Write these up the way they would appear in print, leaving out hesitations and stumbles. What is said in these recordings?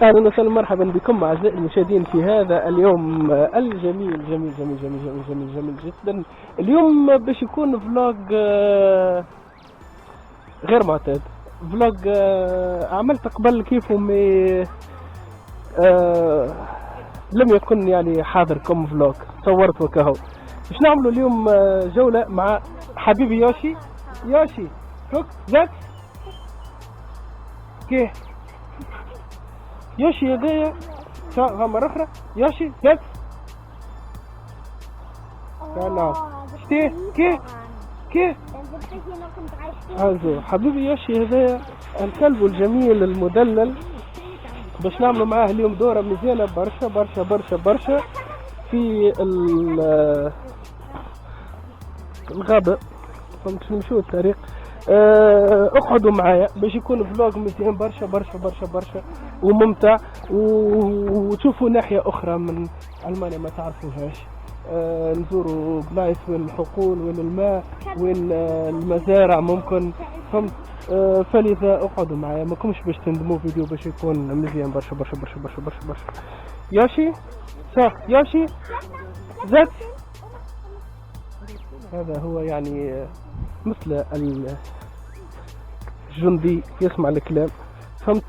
أهلا وسهلا مرحبا بكم أعزائي المشاهدين في هذا اليوم الجميل جميل جميل جميل جميل جميل جميل جدا. اليوم باش يكون فلوج غير معتاد، فلوج عملت قبل كيفه لم يكن يعني حاضركم فلوج صورت وكهو. باش نعملوا اليوم جولة مع حبيبي يوشي كوك ذات كيه يوشي هذايا مرة أخرى يوشي ذات نعم شتيه كيه حبيبي يوشي هذايا الكلب الجميل المدلل. باش نعملوا معاه اليوم دورة مزيانة برشا برشا برشا برشا في الغابة. فهمت نمشوا الطريق. اقعدوا معايا باش يكون فلوج مزيان برشا برشا برشا برشا وممتع، وتشوفوا ناحية أخرى من ألمانيا ما تعرفوهاش. نزوروا بلايص وين الحقول وين الماء وين المزارع ممكن. فهمت؟ فلذا اقعدوا معايا ما كنتش باش تندموا فيديو باش يكون مزيان برشا برشا برشا برشا برشا برشا. ياشي صح ياشي زت هذا هو يعني مثل الجندي يسمع الكلام. فهمت؟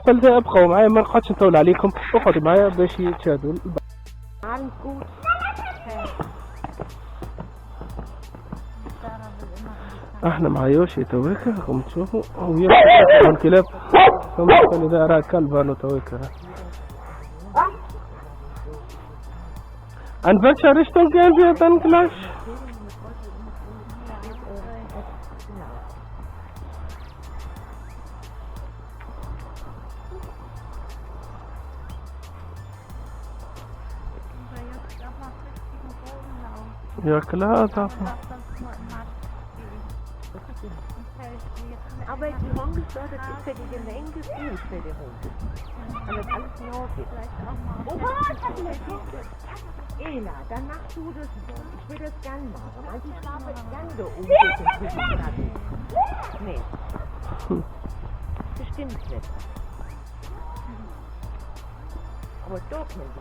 فلذا ابقوا معايا ما نقعدش نطول عليكم، اقعدوا معايا باش تشاهدوا. احنا مع يوشي تويكا راكم تشوفوا ويوشي الكلاب. فهمت؟ فلذا راه كلب انو تويكا ان welcher Richtung gehen wir dann gleich? Ja klar, darf man. Aber die Hunde, das ist für die Gelenke gut für die Hunde. Und das alles nur vielleicht auch mal. Ela, dann machst du das. Ich will das gern machen. Also ich schlafe gern da oben. Nee. Bestimmt nicht. Aber doch nicht.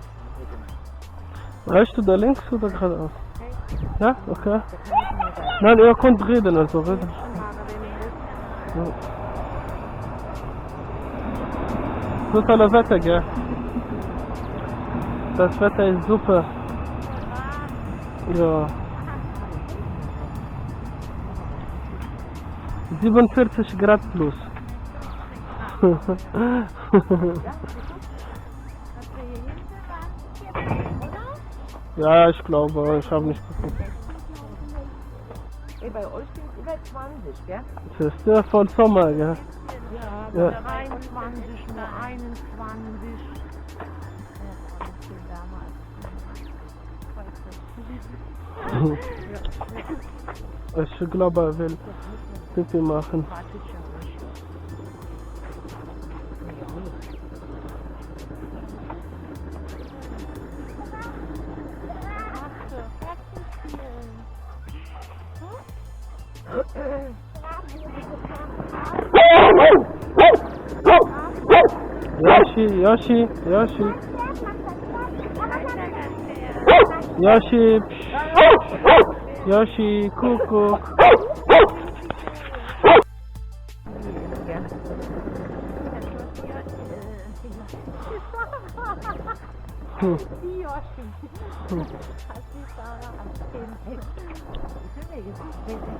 Reichst du da links oder geradeaus? Ja, okay. Nein, ihr könnt reden, also reden. Ja. So tolle Wetter, gell? Das Wetter ist super. Ja. 47 Grad plus. Ja, ich glaube, ich habe nicht geguckt. Bei euch sind es über 20, gell? Das ist ja voll Sommer, gell? Ja, ja. 23, nur 21. Ich glaube, er will Pipi machen. Yoshi. Yoshi, Kuckuck.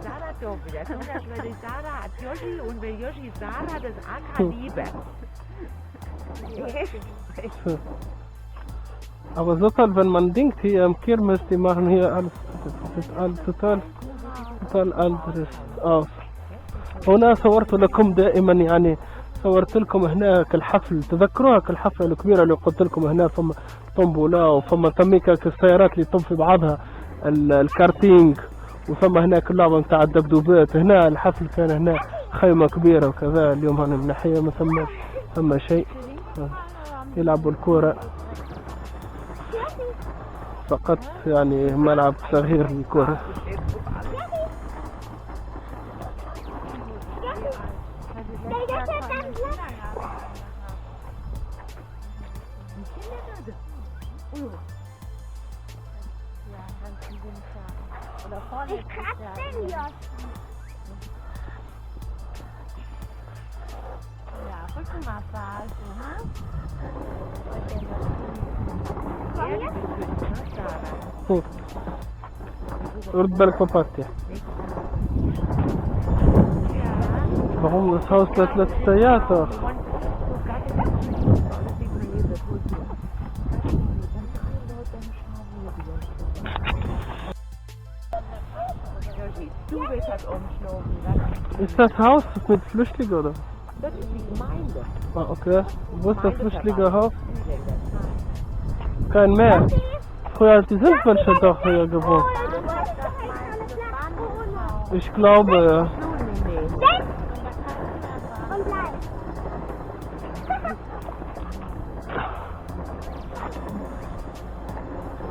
Sarah doch wieder. Weil die Sarah hat Yoshi und weil Yoshi Sarah das AK liebe. Aber so toll, wenn man denkt, hier am Kirmes, die machen hier alles, das ist alles total anderes aus. هنا صورت لكم دائما يعني صورت لكم هناك الحفل، تذكروها كالحفلة الكبيرة اللي قلت لكم هنا فما طنبولا وفما ثميك السيارات اللي طب في بعضها الكارتينج، وفما هناك اللعبة نتاع الدبدوبات. هنا الحفل كان هنا خيمة كبيرة وكذا. اليوم هنا من ناحية ما ثم شيء يلعبوا الكورة فقط، يعني ملعب صغير للكورة. Ja, ganz im Winter. Oder vorletztes Ich kratze Jahr. den Joschen. Ja, Rückenmassage, ne? Komm jetzt. رد بالك باباتي. Warum das Haus das letzte Jahr doch? Du willst das umschnurren, Ist das Haus mit Flüchtlingen oder? das ist die Gemeinde. Ah, okay. Wo ist das Flüchtlingenhaus? Kein mehr. Früher hat die Sintmenschen doch hier gewohnt. Ich glaube, ja. Und bleib.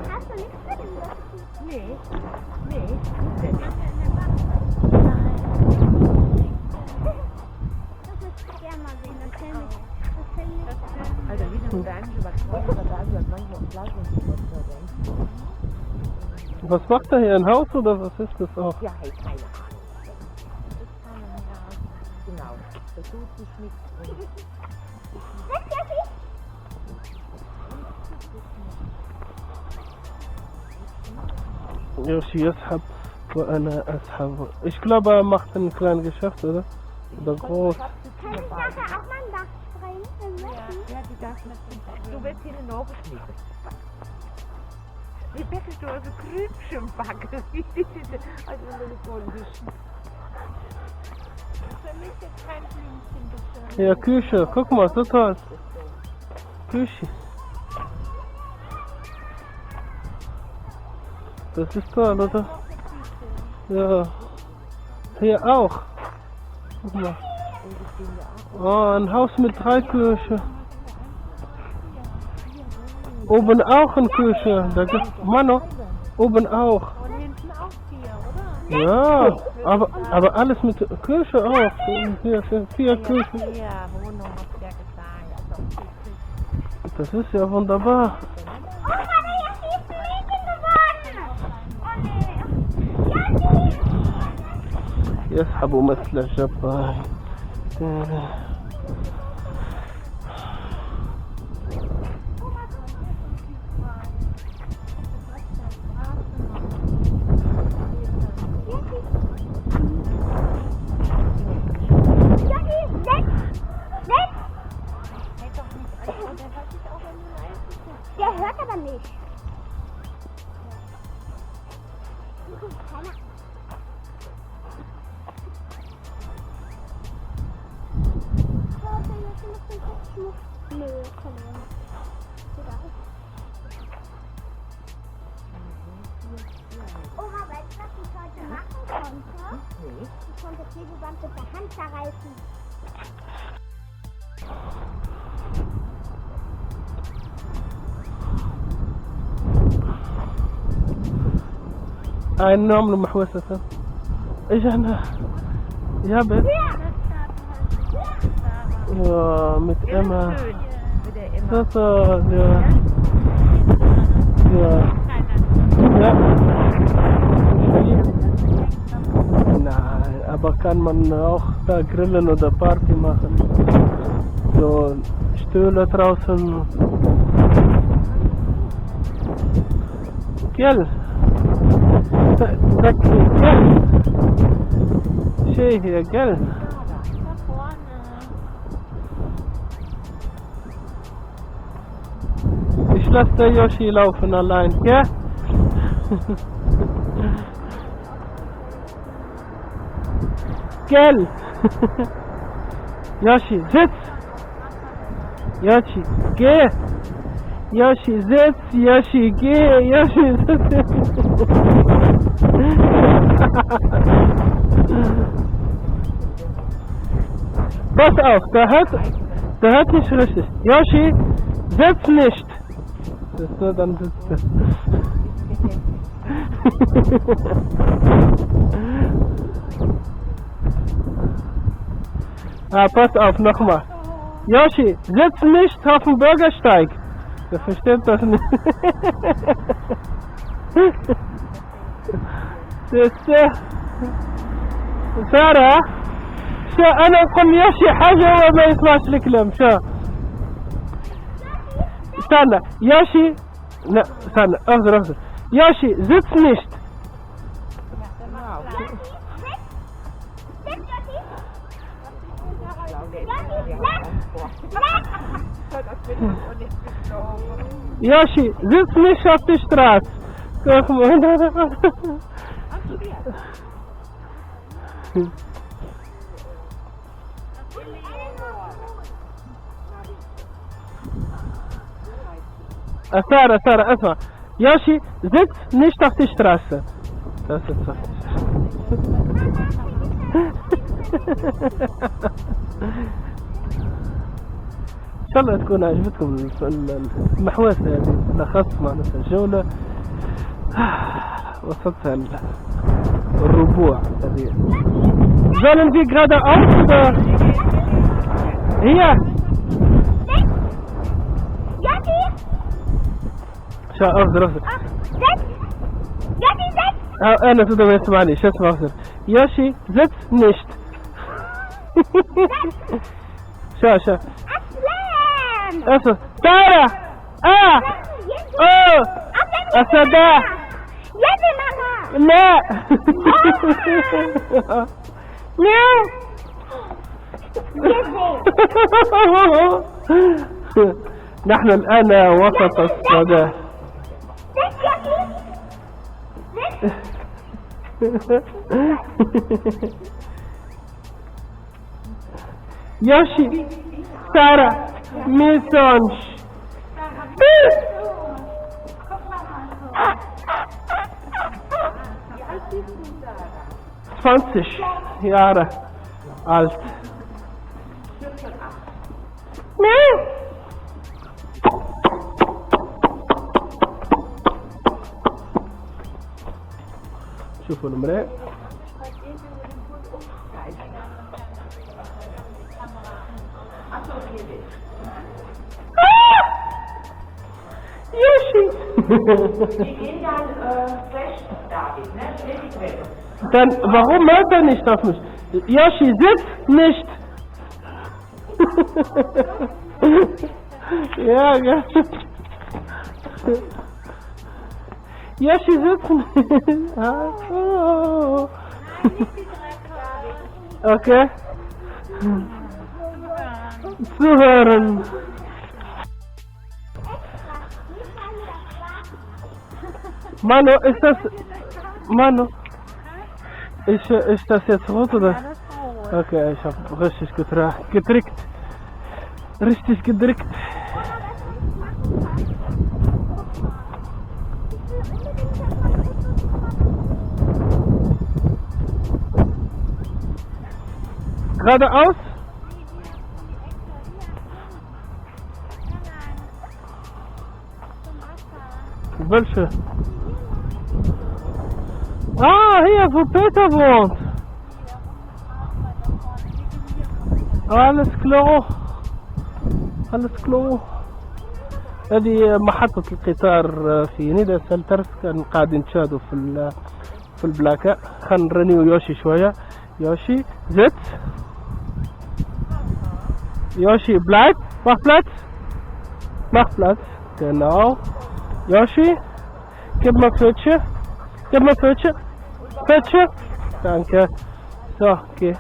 Hast du nichts für den Joschen? Nee. Das ist gerne mal sehen, das kenne ich. Das kenne ich. Also wie du denkst, was manchmal im Glas und Was macht er hier? Ein Haus oder was ist das auch? ja, hey, keine Ahnung. Genau. Das tut sich nichts. Yoshi يسحب وأنا أسحب. Ich glaube, er macht ein kleines Geschäft, oder? Oder groß. Kann ich nachher auch mal ein Dach sprengen? Ja, die darf nicht. Du wirst hier nachgeschnitten. Die Bäckest du also Krümchen backen. Also wenn du voll bist. Für mich ist kein Blümchen, bitte. Ja, Küche. Guck mal, so toll. Küche. Das ist toll, oder? Ja. Hier auch. Guck mal. Oh, ein Haus mit 3 Küchen. Oben auch eine Küche. Da gibt's Mano. Oben auch. Und hinten auch 4, oder? Ja, aber alles mit Küche auch. Hier, 4 Küchen. 4 Wohnungen, habt ihr gesagt. Also, Das ist ja wunderbar. Oh, Mann, jetzt ist ein Mädchen geworden. Oh, nee. يسحب مثل الجبار. Der hört aber nicht. Nö, komm her. Oha, weißt du, was ich heute machen konnte? Ich konnte das Klebeband mit der Hand zerreißen. ein نوع من المحوسة. ايش احنا يا بنت يا متأمة تطا يا Nein, aber kann man auch da grillen oder Party machen. So Stühle draußen. Gell? Sag gell? Schau hier, gell? Ich lasse der Yoshi laufen allein, gell? Gell? Yoshi, sitz! Yoshi, geh! Yoshi, sitz! Yoshi, geh! Yoshi, sitz! Pass auf, der hört nicht richtig. Yoshi, sitz nicht! Siehst du, dann sitzt er. Ah, pass auf, nochmal. Yoshi, sitz nicht auf dem Bürgersteig. Der versteht das nicht. سارة شو أنا أقول ياشي حاجة وما يسمعش الكلام شو استنى ياشي لا استنى اهدر ياشي sitz nicht Yoshi, sitz nicht auf der Straße. Guck mal. Sarah, اسمع. Yoshi, sitz nicht auf der Straße. Das ist so. إن شاء الله تكون عجبتكم المحوسة هذه لخص معنا في الجولة وصلتها الربوع هذه sollen wir geradeaus oder hier شو أفضل أنا تقدر ما يسمعني شو اسمه أفضل يوشي sitz nicht شو أسف تارا أسدا لا نحن الآن وسط الصدى يوشي سارة ميسونش 20 Jahre alt. شوفوا المراء Yoshi! Dann, warum hört er nicht auf mich? Yoshi, sitzt nicht! Ja, ja. Yoshi, sitzt nicht! Okay. Zuhören. Manu, ist das... Manu, ist das jetzt rot oder? Okay, ich hab richtig getrickt. Richtig gedrückt. Geradeaus? Welche? Ah, hier, wo Peter wohnt. alles klar. alles klar. هذه محطة القطار في نيدا سلترس. كان قاعدين نشاهدوا في البلاكة. خلينا نرنيو يوشي شوية. يوشي زت. Yoshi, bleib, mach Platz. Mach Platz, genau. Yoshi, gib mal Pfötchen. Gib mal Pfötchen. Pfötchen. Danke. So, geh.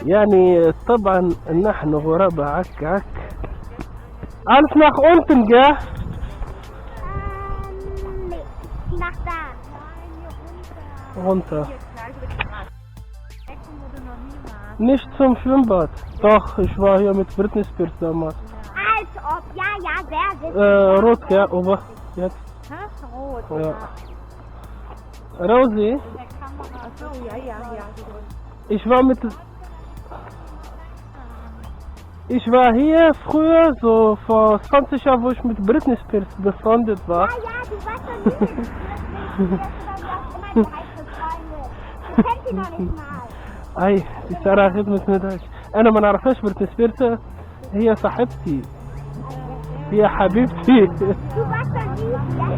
يعني طبعا نحن غرباء عك عك. Alles nach unten, gell? Nach da. Runter. Nicht zum Schwimmbad. Doch, ich war hier mit Britney Spears damals. Als ob, ja, wer sitzt? Rot, ja, aber jetzt. Hä? Rot. Ja. Rosi, Achso, ja. ich war hier früher, so vor 20 Jahren, wo ich mit Britney Spears befreundet war. Ja, du warst doch nicht. Du hast immer Bereich befreundet. Du kennst sie noch nicht mal. اي دي سارة خدمة مدهش. انا ما نعرفهاش برتني سبيرت، هي صاحبتي، هي حبيبتي. Du warst dann nicht, ja?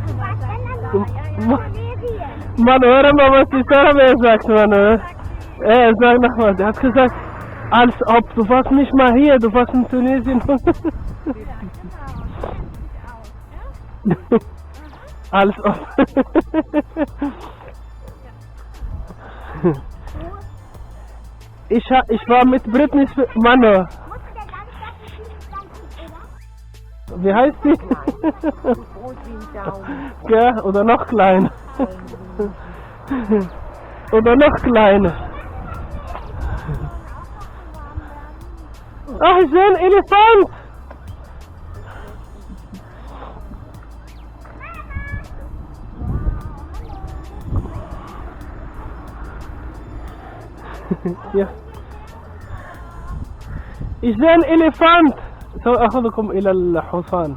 Du warst dann Manuela, maar wat is daar mee gezegd, Manuela? Sag nochmal, der hat gesagt, als ob, du warst nicht mal hier, du warst in Tunesien. Als ob. Ich war mit Britney Spears, Manu. Wie heißt die? Ja, oder noch kleiner. Oder noch kleiner. Ach, ich sehe einen Elefant. Ja. Ich sehe einen Elefant. سأخذكم إلى الحصان.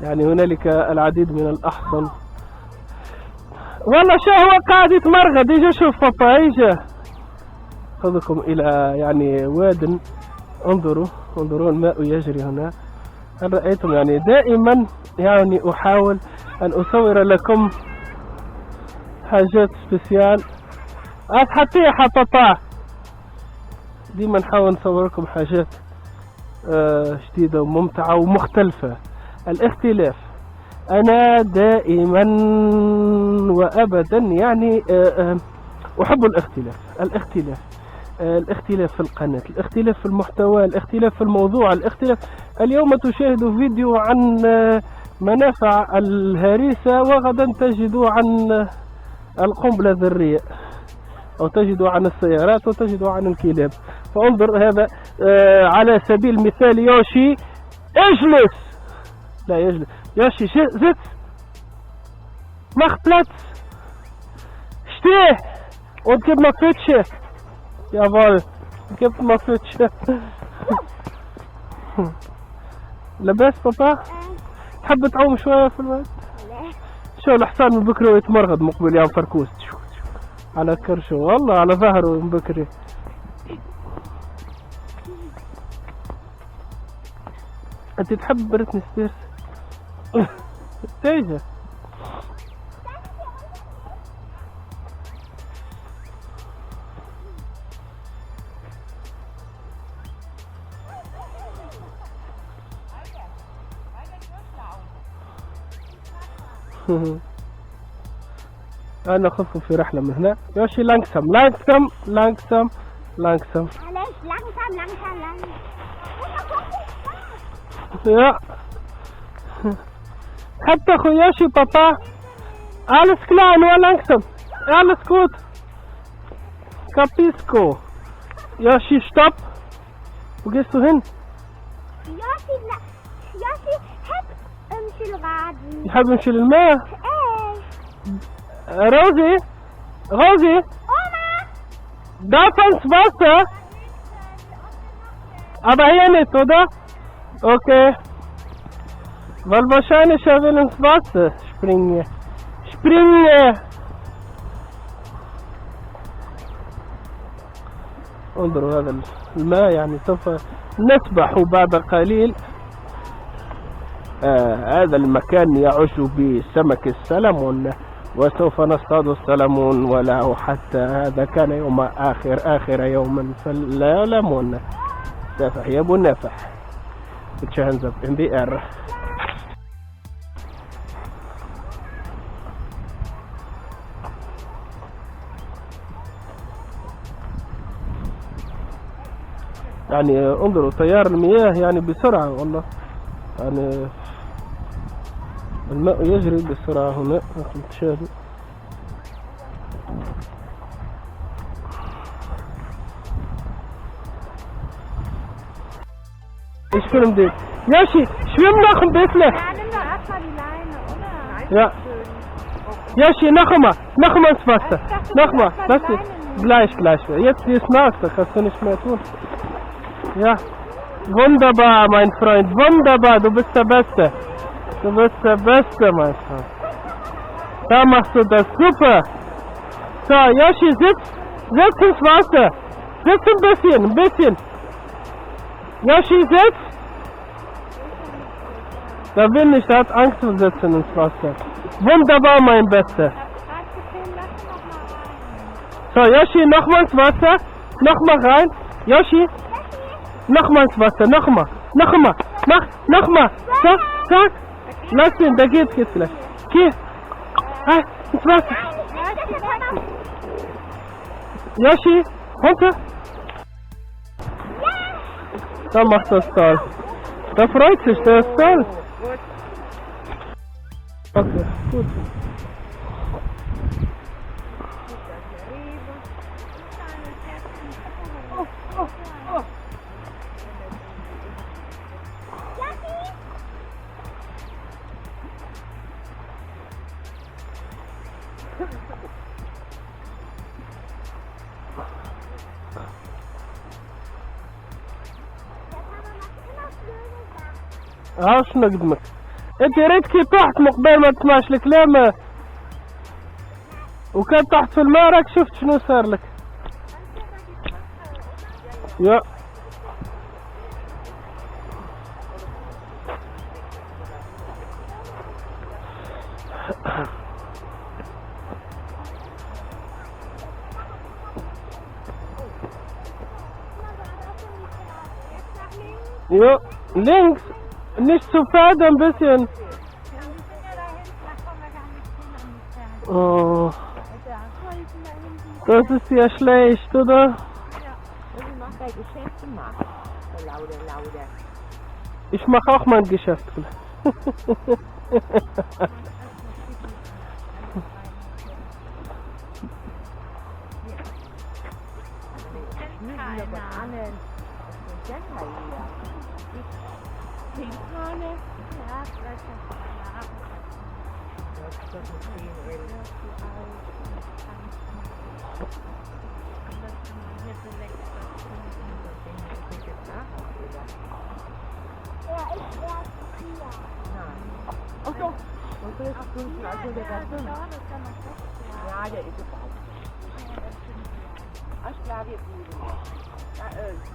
يعني هنالك العديد من الأحصن. والله شو هو قاعد يتمرغد، يجي شوف بابا يجي. أخذكم إلى يعني واد. انظروا الماء يجري هنا. هل رأيتم؟ يعني دائما يعني أحاول أن أصور لكم حاجات سبيسيال. أتحطيها بابا. ديما نحاول نصور لكم حاجات جديدة وممتعة ومختلفة. الاختلاف، أنا دائما وأبدا يعني أحب الاختلاف في القناة، الاختلاف في المحتوى، الاختلاف في الموضوع، الاختلاف. اليوم تشاهد فيديو عن منافع الهريسة، وغدا تجد عن القنبلة الذرية، أو تجد عن السيارات، وتجد عن الكلاب. فانظر هذا على سبيل المثال يوشي اجلس، لا يجلس، يوشي زت، mach Platz, steh und gib mal Pfütsche. Jawohl, gib mal Pfütsche. لباس بابا؟ تحب تعوم شوية في الوقت؟ شو الحصان من بكري ويتمرغد مقبل يوم فركوس على كرشه، والله على ظهره من بكري. انت تحب بريتني سبيرز؟ تيجي أنا أخذكم في رحلة من هنا. يوشي langsam langsam langsam langsam. Alles langsam, langsam, langsam. Ja. حتى خوياشي بابا. Alles klar, nur langsam. Alles gut. Capisco. Yoshi, stopp. Wo gehst du hin? Yoshi, هب امشي الغادي. يحب يمشي للماء. ايه. روزي. Oma. Darf ans Wasser? Aber hier nicht, oder? Okay. Weil wahrscheinlich er will ins Wasser springen. انظروا هذا الماء، يعني سوف نسبح بعد قليل. هذا المكان يعش بسمك السلمون، وسوف نصطاد السلمون، ولا حتى هذا كان يوم آخر يوم فالسلمون سافح يا ابو النافح. Put your hands up in the air. يعني انظروا تيار المياه يعني بسرعة، والله يعني الماء يجري بسرعة هنا. تشاهدوا Ich film dich. Yoshi, schwimm noch ein bisschen. Ja, nimm doch erstmal die Leine, oder? Ja. Yoshi, noch einmal ins Wasser. Nochmal, lass dich. Gleich. Jetzt ist nass, da kannst du nicht mehr tun. Ja. Wunderbar, mein Freund, wunderbar. Du bist der Beste. Mein Freund. Da machst du das super. So, Yoshi, sitz ins Wasser. Sitz ein bisschen. Yoshi, sitz. Der will nicht, er hat Angst zu sitzen ins Wasser. Wunderbar, mein Bester. So, Yoshi, nochmal ins Wasser. Nochmal rein. Yoshi, nochmal ins Wasser. Nochmal. Nochmal. Zack. Lass ihn, da geht's gleich. Geh. Hey, ins Wasser. Yoshi, runter. Da macht das toll. Da freut sich, der ist toll. Okay, gut. شنو قدمك؟ انت ريت كي تحت مقبل ما تسمعش الكلام وكان تحت في الماء راك شفت شنو صار لك. يا Ja, links. Nicht zu fad, ein bisschen. Oh. Das ist ja schlecht, oder? Ja. Also macht dein Geschäft gemacht. Lauder. Ich mache auch mein Geschäft. Pinkfahne? Ja, vielleicht noch 2 Jahre. Das ist doch ein 10 Euro. Das kann man hier so weg. Er ist erst 4. Ach so. Und so ist es 5, also der da 5. Ja, der ist es auch. Ach klar, wir blieben.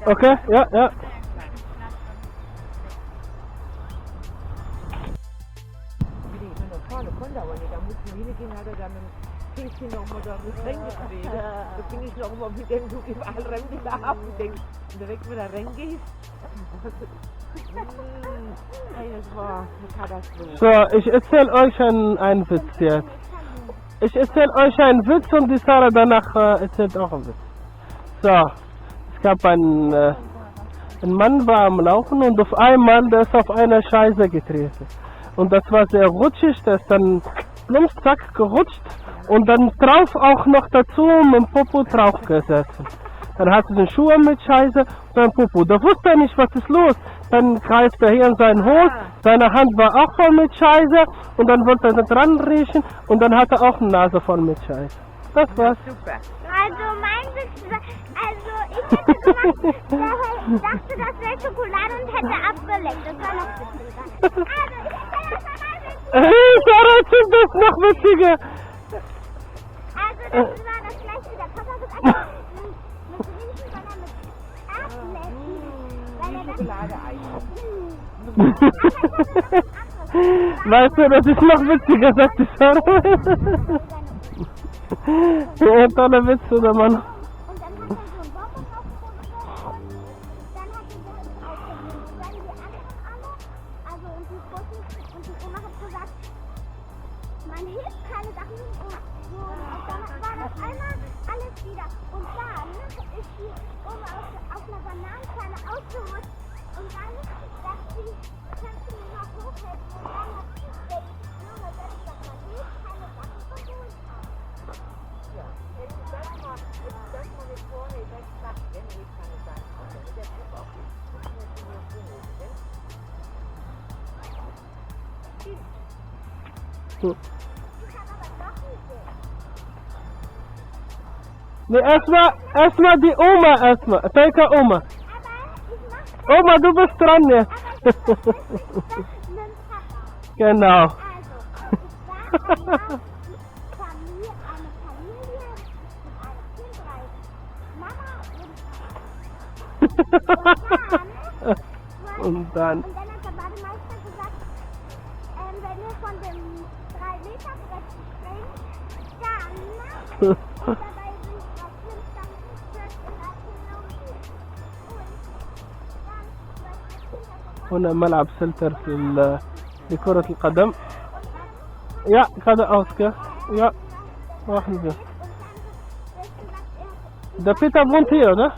Okay, ja. Vorne konnte aber nicht, da mussten wir hingehen, hat er dann ein Kästchen noch mal da mit reingedreht. Da bin ich noch mal mit dem, du überall reingelaufen und denkst, und direkt wieder reingehst. Ey, das war eine Katastrophe. So, ich erzähle euch einen Witz jetzt. Ich erzähle euch einen Witz und die Sarah danach erzählt auch einen Witz. So, es gab ein Mann war am Laufen und auf einmal, der ist auf eine Scheiße getreten. Und das war sehr rutschig, der ist dann plumps, zack, gerutscht und dann drauf auch noch dazu mit dem Popo drauf gesessen. Dann hatte er den Schuhe mit Scheiße und dann Popo. Da wusste er nicht, was ist los. Dann greift er hier in seinen Hose, seine Hand war auch voll mit Scheiße und dann wollte er da dran riechen und dann hatte er auch eine Nase voll mit Scheiße. Das war's. Super. Also mein Witz war, ich hätte gemacht, der dachte, das wäre Schokolade und hätte abgeleckt. Das war noch witziger. Hey, Sarah, erzählt das noch witziger. Also das war das gleiche, der Papa gesagt hat, mit Riechen, sondern mit Ablecken, weil er das... Schokolade-Ei. Weißt du, das ist noch witziger, sagt die Sarah. Ja, toller Witz, oder Mann? Und dann hat er so einen Bonbon aufgefunden und dann hat er das aufgenommen. Und dann die anderen alle, also und die Großen und die Oma hat gesagt, man hilft keine Sachen und so. Und dann war das einmal alles wieder. Und dann ist die Oma auf einer Bananenschale ausgerutscht und dann sagt sie, kannst du mir noch hochhelfen? Und dann hat der Junge dann gesagt, man hilft keine Sachen von Hohen auf. Wenn du das mal nicht vorher wegpackt, wenn ich keine Sachen habe, dann wird der Druck auch nicht. Das ist nur Sinne, Gut. Ich habe aber doch nicht Geld. Nee, erstmal die Oma erstmal. Take Oma. Aber ich mach das. Oma, du bist dran jetzt. Aber ich mach das mit dem Papa. Genau. Also, es war eine Familie Und dann, Und dann hat der Bademeister gesagt, wenn wir von dem 3-Meter-Brett springen, dann und dabei sind auf Flintstone Church in Archäologie. Und dann, هنا ملعب سلتر لكرة القدم. Ja, geradeaus, gell? Ja, machen wir. Der Peter wohnt hier, oder?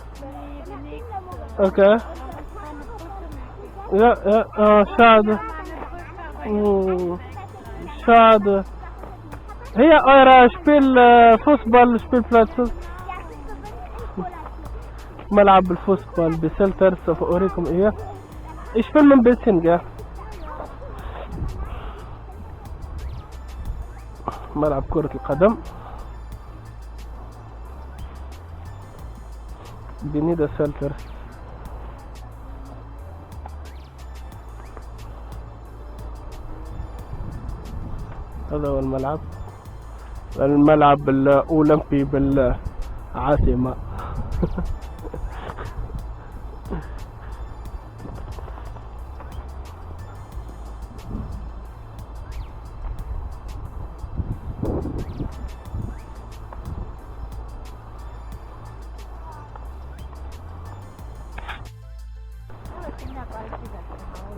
Okay. Ja, ja, oh, schade. Schade. Hier eure Fußballspielplatz. ملعب الفوتبول بسلتر سوف أوريكم إياه. Ich filme ein bisschen, gell? ملعب كرة القدم. بنيدا سلتر. هذا هو الملعب الأولمبي بالعاصمة.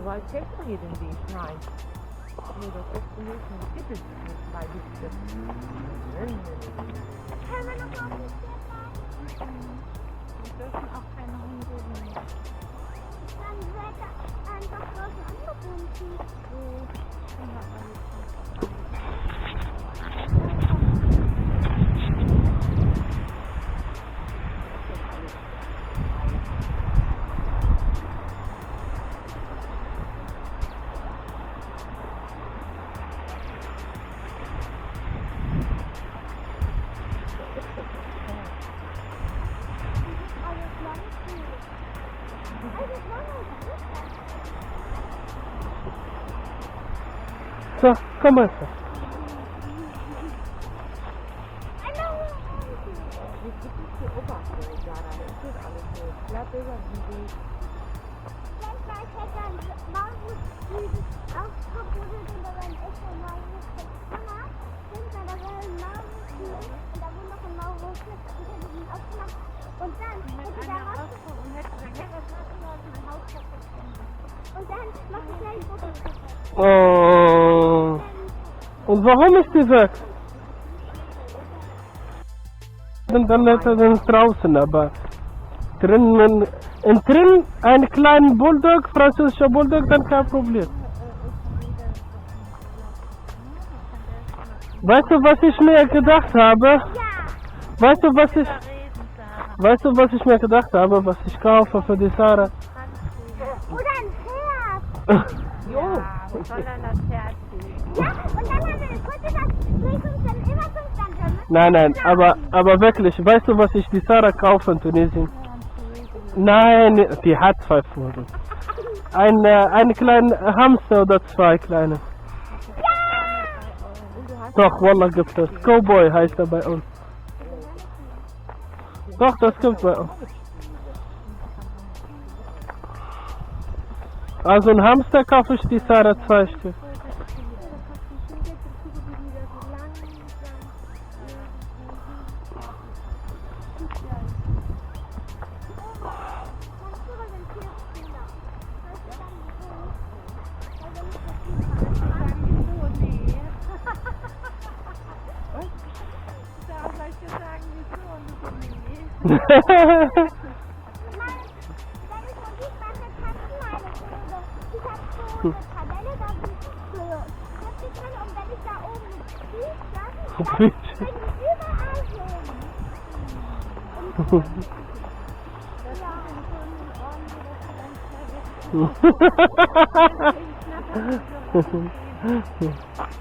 Weil gestern hier den Weg rein. Nee, das ist nicht ein Titel, weil die können wir noch mal auf die Stelle? Wir dürfen auch keine Hunde nehmen. Dann wird einfach draußen angebunden. So, komm mal. Oh. Und warum ist die weg? Dann ist er dann draußen, aber drinnen, drin einen kleinen Bulldog, französischer Bulldog, dann kein Problem. Weißt du, was ich mir gedacht habe? Weißt du, was ich mir gedacht habe, was ich kaufe für die Sarah? Oder ein Pferd. Wo soll denn das Pferd gehen? Ja, und dann haben wir eine kurze Sache, 3, 5, dann immer 5 dann drin. Nein, aber wirklich, weißt du, was ich die Sarah kaufe in Tunesien? Nein, die hat 2 Pfoten. Einen kleinen Hamster oder 2 kleine. Doch, Wallah gibt es. Cowboy heißt er bei uns. Doch, das gibt bei uns. Also ein Hamster kaufe ich die Sarah 2 Stück.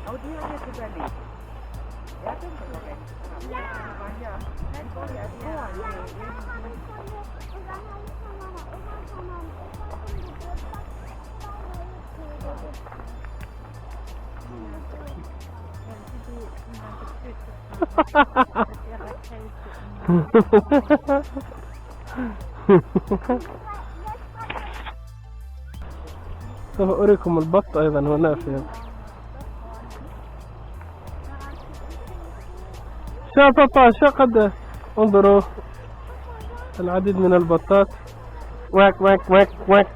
Aber die haben jetzt überlebt. Ja, das ist okay. Ja. Die waren ja. سوف أريكم البط أيضا هنا في قد انظروا العديد من البطات. واك واك واك واك.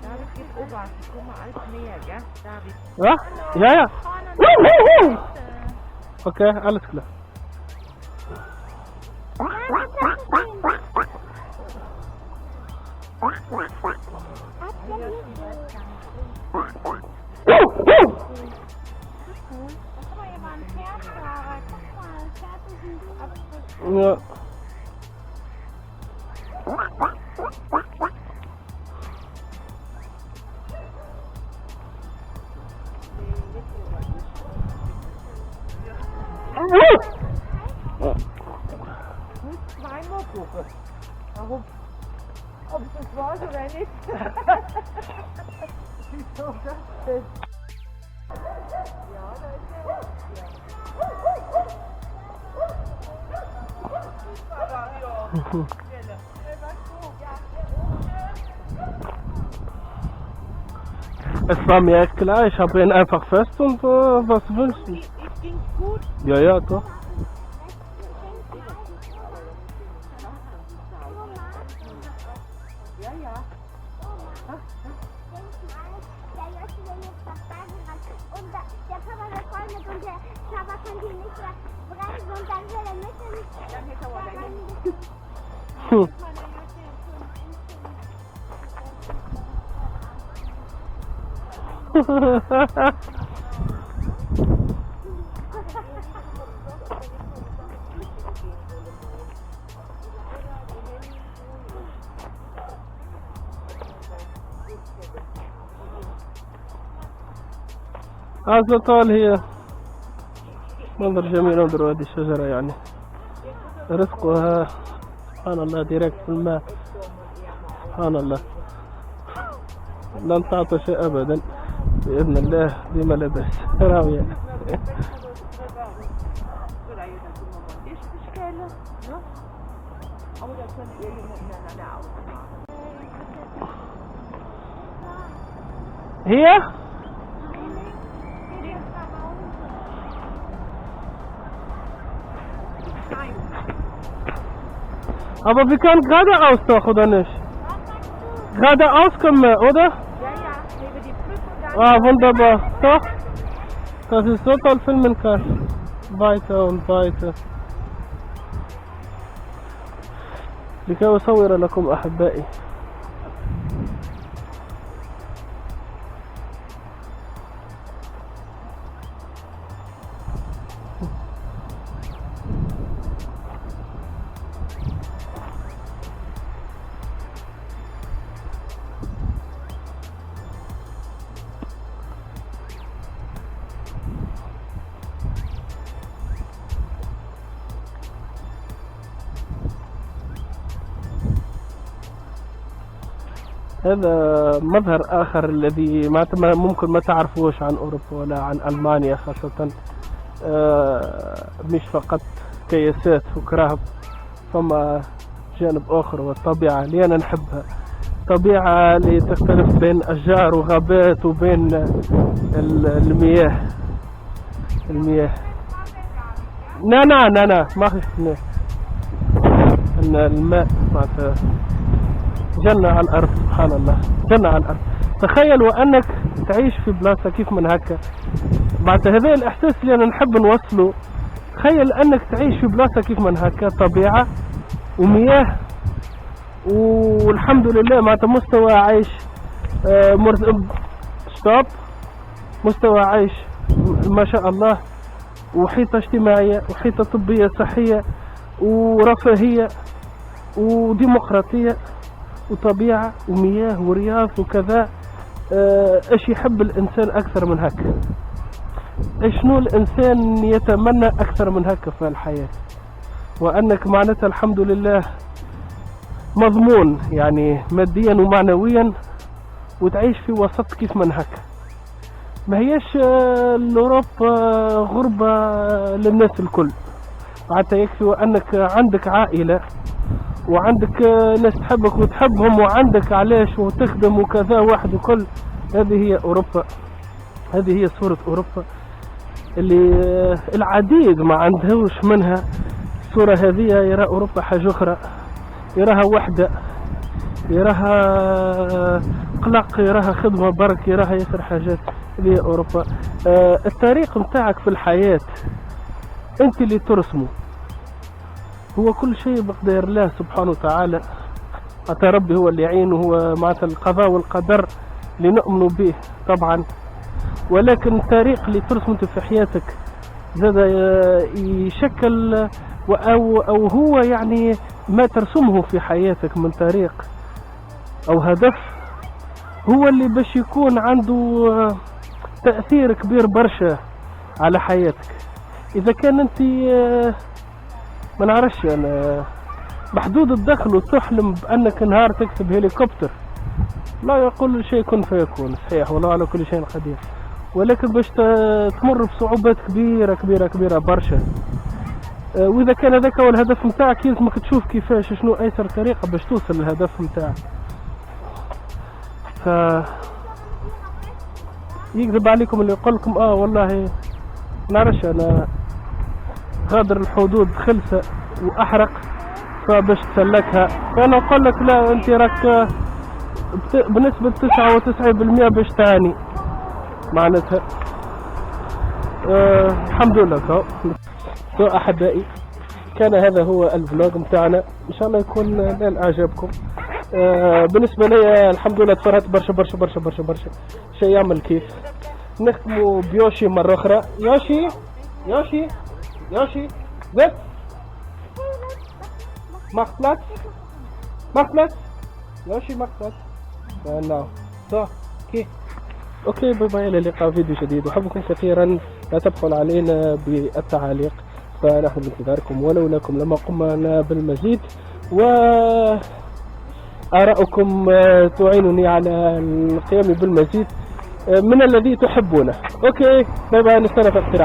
David, gib Obacht. Guck mal, alles näher, gell? David. Ja. Okay, alles klar. Ja. Zweimal gucken. Warum? Ob es das war oder nicht? Wieso das denn? Ja, da ist der Hund. Es war mir klar, ich habe ihn einfach fest und was wünschst du? Ging's gut? Ja, doch. Ja, ja. Der Joshi will jetzt was sagen und der Papa will voll mit und der Papa kann hier nicht mehr bremsen und dann will er mitten. Dann hätte er aber هذا طال هي منظر جميل. انظروا هذه الشجرة يعني رزقها سبحان الله ديريكت في الماء. سبحان الله لن تعطى شيء أبدا بإذن الله بما لبس راوية. هي aber wir können geradeaus doch, oder nicht? Geradeaus können wir, oder? Ja, neben die Brücke da. Wunderbar. Doch. Das ist so toll filmen kann. Weiter und weiter. لكي أصور لكم أحبائي. هذا مظهر آخر الذي ممكن ما تعرفوش عن أوروبا ولا عن ألمانيا خاصة. مش فقط كياسات وكراهب، فما جانب آخر والطبيعة اللي أنا نحبها. طبيعة اللي تختلف بين أشجار وغابات وبين المياه. لا ما خفت أن الماء معناتها جنة على الأرض. سبحان الله جنة على الأرض. تخيل وأنك تعيش في بلاصة كيف من هكا. بعد هذا الإحساس اللي أنا نحب نوصله. تخيل أنك تعيش في بلاصة كيف من هكا، طبيعة ومياه والحمد لله معناتها مستوى عيش مستوى عيش ما شاء الله، وحيطة اجتماعية وحيطة طبية صحية ورفاهية وديمقراطية وطبيعة ومياه ورياض وكذا. ايش يحب الانسان اكثر من هكا؟ شنو الانسان يتمنى اكثر من هكا في الحياة؟ وانك معناتها الحمد لله مضمون يعني ماديا ومعنويا وتعيش في وسط كيف من هكا. ما هيش الأوروبا غربة للناس الكل، معناتها يكفي وأنك عندك عائلة وعندك ناس تحبك وتحبهم وعندك علاش وتخدم وكذا واحد وكل. هذه هي أوروبا، هذه هي صورة أوروبا اللي العديد ما عندهوش منها. الصورة هذه يرى أوروبا حاجة أخرى، يراها وحدة، يراها قلق، يراها خدمة برك، يراها ياسر حاجات. هذه أوروبا. الطريق متاعك في الحياة أنت اللي ترسمه، هو كل شيء بقدر الله سبحانه وتعالى. حتى ربي هو اللي يعينه، هو معناتها القضاء والقدر اللي نؤمن به طبعا، ولكن الطريق اللي ترسمه انت في حياتك زاد يشكل أو هو يعني ما ترسمه في حياتك من طريق أو هدف هو اللي باش يكون عنده تأثير كبير برشا على حياتك. إذا كان أنت ما نعرفش أنا محدود الدخل وتحلم بأنك نهار تكتب هليكوبتر، لا يقول شيء كن فيكون، صحيح والله على كل شيء قدير، ولكن باش تمر بصعوبات كبيرة كبيرة كبيرة برشا. وإذا كان هذاك هو الهدف متاعك يلزمك تشوف كيفاش شنو أيسر طريقة باش توصل للهدف متاعك. ف يكذب عليكم اللي يقول لكم والله نعرفش أنا غادر الحدود خلصة وأحرق فباش تسلكها، فأنا أقول لك لا، أنت راك بنسبة 99% باش تعاني معناتها. الحمد لله. أحبائي، كان هذا هو الفلوج متاعنا، إن شاء الله يكون نال إعجابكم. بالنسبة لي الحمد لله تفرحت برشا برشا برشا برشا برشا، شيء يعمل كيف. نختموا بيوشي مرة أخرى. يوشي يوشي يوشي زت ماcht Platz ماcht Platz يوشي ماcht Platz. نعم صح اوكي باي باي، الى اللقاء فيديو جديد، وحبكم كثيرا. لا تبخلوا علينا بالتعاليق، فنحن بانتظاركم ولولاكم لما قمنا بالمزيد، وآراءكم تعينني على القيام بالمزيد من الذي تحبونه. اوكي باي باي، نستنى في اقتراح.